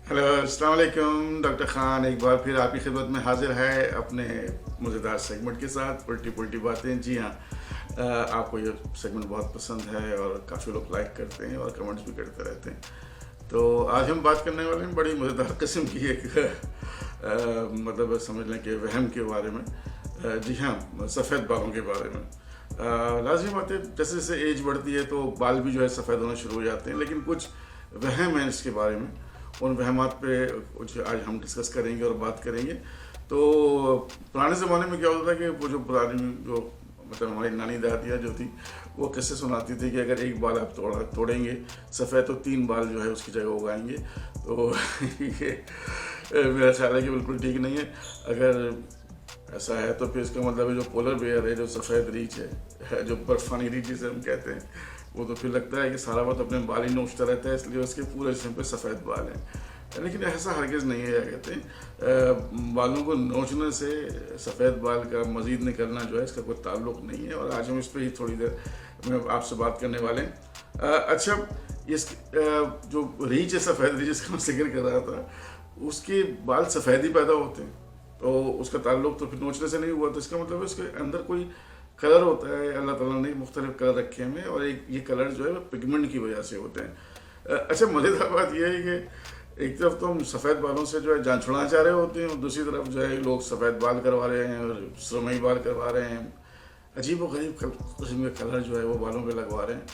Hello, अस्सलाम वालेकुम। Doctor Khan एक बार फिर आपकी खिदमत में हाजिर है अपने मज़ेदार सेगमेंट के साथ उल्टी पुल्टी बातें। जी हाँ, आपको ये सेगमेंट बहुत पसंद है और काफ़ी लोग लाइक करते हैं और कमेंट्स भी करते रहते हैं। तो आज हम बात करने वाले हैं बड़ी मज़ेदार किस्म की एक मतलब समझ लें कि वहम के बारे में। जी हाँ, सफ़ेद बालों के बारे में। लाज़मी बात है, जैसे जैसे एज बढ़ती है तो बाल भी जो है सफ़ेद होना शुरू हो जाते हैं, लेकिन कुछ वहम है इसके बारे में। उन वहमात पे कुछ आज हम डिस्कस करेंगे और बात करेंगे। तो पुराने ज़माने में क्या होता था कि वो जो पुरानी जो मतलब हमारी नानी दादियाँ जो थी वो किस्से सुनाती थी कि अगर एक बाल आप तोड़ेंगे सफ़ेद तो 3 बाल जो है उसकी जगह उगाएंगे। तो ये मेरा ख्याल है कि बिल्कुल ठीक नहीं है। अगर ऐसा है तो फिर इसका मतलब है जो पोलर बेयर है, जो सफ़ेद रीछ है, जो बर्फ़ानी रीछ जिसे हम कहते हैं, वो तो फिर लगता है कि सारा वक्त अपने बाल ही नोचता रहता है, इसलिए उसके पूरे जिस्म पे सफ़ेद बाल हैं। लेकिन ऐसा हरगिज़ नहीं है। क्या कहते हैं, बालों को नोचने से सफ़ेद बाल का मज़ीद निकलना जो है इसका कोई ताल्लुक़ नहीं है। और आज हम इस पर ही थोड़ी देर में आपसे बात करने वाले हैं। अच्छा, इस जो रीछ है, सफ़ेद रीछ जिसका मैं जिक्र कर रहा था, उसके बाल सफ़ेद ही पैदा होते हैं, तो उसका ताल्लुक़ तो फिर नोचने से नहीं हुआ। तो इसका मतलब है उसके अंदर कोई कलर होता है, अल्लाह ताला ने मुख्तलिफ कलर रखे हैं और एक ये कलर जो है वो पिगमेंट की वजह से होते हैं। अच्छा, मज़ेदार बात यह है कि एक तरफ तो हम सफ़ेद बालों से जो है जान छुड़ाना चाह रहे होते हैं और दूसरी तरफ जो है लोग सफ़ेद बाल करवा रहे हैं और सुरमई बाल करवा रहे हैं। अजीब व गरीब किस्म का कलर जो है वो बालों पे लगवा रहे हैं।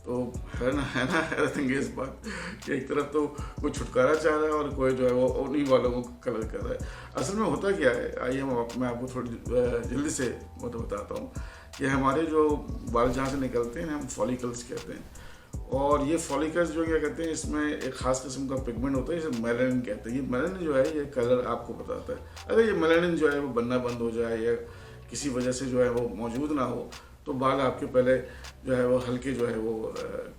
तो है ना हैरत अंगेज़ बात कि एक तरफ तो कोई छुटकारा चाह रहा है और कोई जो है वो उन्हीं बालों को कलर कर रहा है। असल में होता क्या है, आइए मैं आपको थोड़ी जल्दी से मतलब बताता हूँ कि हमारे जो बाल जहाँ से निकलते हैं हम फॉलिकल्स कहते हैं। और ये फॉलिकल्स जो क्या कहते हैं, इसमें एक ख़ास किस्म का पिगमेंट होता है, इसे मेलानिन कहते हैं। ये मेलानिन जो है ये कलर आपको बताता है। अगर ये मेलानिन जो है वो बनना बंद हो जाए या किसी वजह से जो है वो मौजूद ना हो तो बाल आपके पहले जो है वो हल्के जो है वो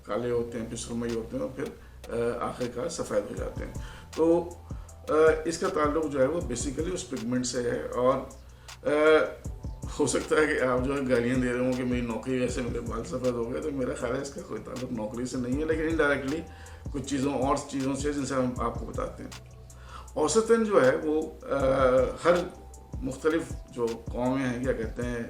काले होते हैं, फिर सुरमई होते हैं और फिर आखिरकार सफ़ेद हो जाते हैं। तो इसका ताल्लुक जो है वो बेसिकली उस पिगमेंट से है। और हो सकता है कि आप जो है गालियाँ दे रहे हो कि मेरी नौकरी वैसे मेरे बाल सफ़ेद हो गए, तो मेरा ख्याल है इसका कोई ताल्लुक नौकरी से नहीं है, लेकिन इनडायरेक्टली कुछ चीज़ों से जिनसे हम आपको बताते हैं। औसतन जो है वो हर मुख्तलिफ जो कौमें हैं, क्या कहते हैं,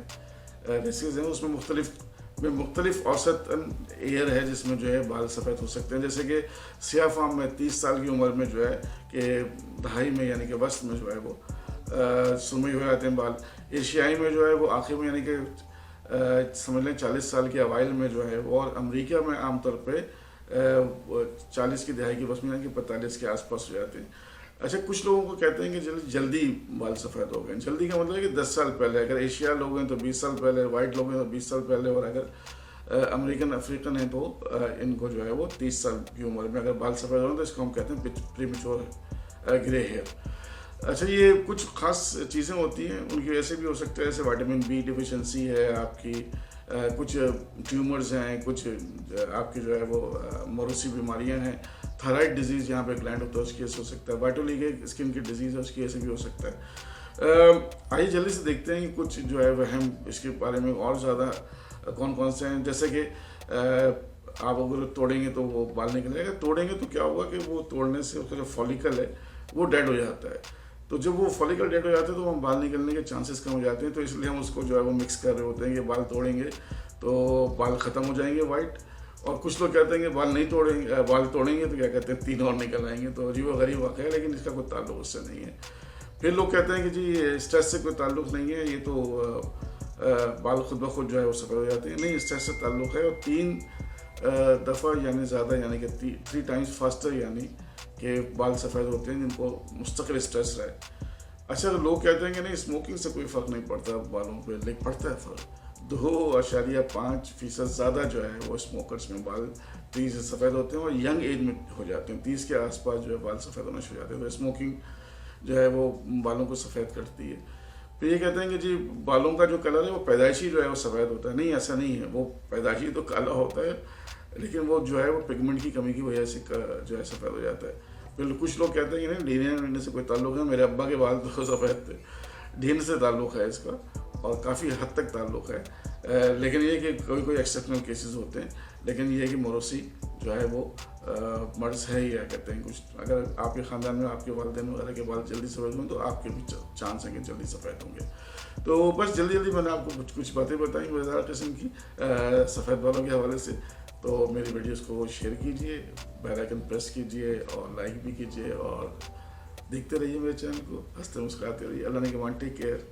रेसेस हैं, उसमें मुख्तलिफ औसतन एयर है जिसमें जो है बाल सफ़ेद हो सकते हैं। जैसे कि सियाह फाम में 30 साल की उम्र में जो है कि दहाई में यानी कि वस्त में जो है वो सुरमई हो जाते हैं बाल। एशियाई में जो है वो आखिर में यानी कि समझ लें 40 साल के अवाइल में जो है वो, और अमेरिका में आमतौर पे 40 की दहाई की वस्त में यानी कि 45 के आसपास हो जाते हैं। अच्छा, कुछ लोगों को कहते हैं कि जल्दी बाल सफ़ेद हो गए। जल्दी का मतलब है कि 10 साल पहले, अगर एशिया लोग हैं तो 20 साल पहले, वाइट लोग हैं तो 20 साल पहले, और अगर अमेरिकन अफ्रीकन हैं तो इनको जो है वो 30 साल की उम्र में अगर बाल सफ़ेद हो तो इसको हम कहते हैं प्रीमेच्योर ग्रे हेयर। अच्छा, ये कुछ ख़ास चीज़ें होती हैं, उनकी वजह से भी हो सकता है, जैसे विटामिन बी डिफिशेंसी है आपकी, कुछ ट्यूमर्स हैं, कुछ आपकी जो है वो मौरूसी बीमारियां हैं, थायराइड डिजीज़ यहाँ पे ग्लैंड होता है उसकी वजह से हो सकता है, वाइटोलिगे स्किन की डिजीज़ है उसकी वजह से भी हो सकता है। आइए जल्दी से देखते हैं कि कुछ जो है वह हम इसके बारे में और ज़्यादा कौन कौन से हैं। जैसे कि आप अगर तोड़ेंगे तो वो बाल निकलेगा, तोड़ेंगे तो क्या होगा कि वो तोड़ने से उसका जो फॉलिकल है वो डेड हो जाता है। तो जब वो फॉलिकल डेड हो जाते हैं तो हम बाल निकलने के चांसेस कम हो जाते हैं। तो इसलिए हम उसको जो है वो मिक्स कर रहे होते हैं कि बाल तोड़ेंगे तो बाल ख़त्म हो जाएंगे वाइट। और कुछ लोग कहते हैं कि बाल तोड़ेंगे तो क्या कहते हैं 3 और निकल आएंगे। तो अजीब व गरीब वाक़या है, लेकिन इसका कोई ताल्लुक उससे नहीं है। फिर लोग कहते हैं कि जी स्ट्रेस से कोई ताल्लुक नहीं है, ये तो बाल खुद ब खुद जो है वो सफ़ेद हो जाते हैं। नहीं, स्ट्रेस से ताल्लुक है, और 3 दफ़ा यानी ज़्यादा यानी कि 3 टाइम्स फास्टर यानी कि बाल सफ़ेद होते हैं जिनको मुस्तकिल स्ट्रेस रहे। अच्छा, लोग कहते हैं कि नहीं स्मोकिंग से कोई फ़र्क नहीं पड़ता बालों पे, लेकिन पड़ता है फ़र्क। 2.5% ज़्यादा जो है वो स्मोकर्स में बाल तेज़ी से सफ़ेद होते हैं और यंग एज में हो जाते हैं, 30 के आसपास जो है बाल सफ़ेद होना शुरू हो जाते हैं। तो स्मोकिंग जो है वो बालों को सफ़ेद करती है। फिर ये कहते हैं कि जी बालों का जो कलर है वो पैदाइशी जो है वो सफ़ेद होता है। नहीं, ऐसा नहीं है, वो पैदाइशी तो काला होता है, लेकिन वो जो है वो पिगमेंट की कमी की वजह से जो है सफ़ेद हो जाता है। फिर कुछ लोग कहते हैं कि नहीं डीएनए से कोई ताल्लुक है, मेरे अब्बा के बाल तो सफ़ेद थे, डीएनए से ताल्लुक है इसका और काफ़ी हद तक ताल्लुक है। लेकिन ये कि कोई कोई एक्सेप्शनल केसेस होते हैं, लेकिन ये है कि मोरोसी जो है वो मर्ज है ही, क्या कहते हैं कुछ, अगर आपके ख़ानदान में आपके वालिदैन वगैरह के बाल जल्दी सफ़ेद हों तो आपके भी चांस हैं कि जल्दी सफ़ेद होंगे। तो बस जल्दी जल्दी मैंने आपको कुछ कुछ बातें बताई मज़ेदार किस्म की सफ़ेद बालों के हवाले से। तो मेरी वीडियोज़ को शेयर कीजिए, बेल आइकन प्रेस कीजिए और लाइक भी कीजिए, और देखते रहिए मेरे चैनल को, हंसते मुस्कुराते रहिए। अल्लाह ने के मान, टेक केयर।